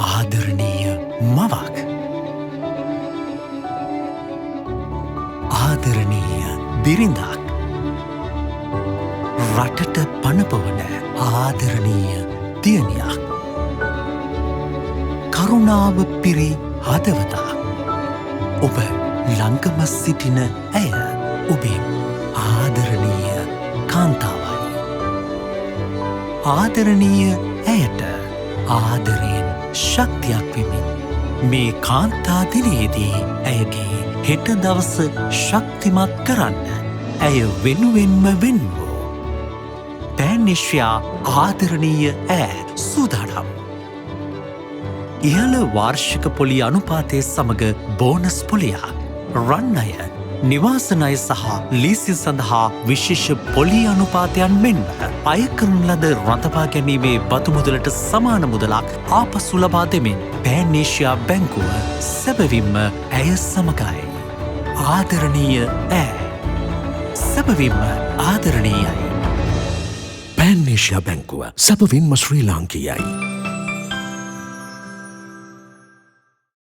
ආදරණීය මවක්. ආදරණීය බිරිඳක්. රටට පණපවන ආදරණීය දියණියක්. කරුණාව පිරි හදවතක්. ඔබ ළඟම සිටින ඇය ඔබේ ආදරණීය කාන්තාවයි. ආදරණීය ඇයට ආදරයෙන් ශක්තියක් වෙමින් මේ කාන්තා දිනයේදී ඇයගේ හෙට දවස ශක්තිමත් කරන්න ඇය වෙනුවෙන්ම වෙන්වූ පෑන්නිශ්‍යා ආදරණීය ඈ සූදානම්. ඉහළ වාර්ෂික පොලි අනුපාතය සමග බෝනස් පොලියක්, රන් අය, නිවාසනය සහ ලීසි සඳහා විශේෂ පොලි අනුපාතයන් මෙන්ම අයකරන ලද රඳවා ගැනීමේ බදු මුදලට සමාන මුදලක් ආපසු ලබා දෙමින් පෑන්ේෂයා බැංකුව සැබවින්ම ඇය සමගයි. ආදරණීය ඈ සැබවින්ම ආදරණීයයි. පෑන්ේෂයා බැංකුව සැබවින්ම ශ්‍රී ලාංකීයයි.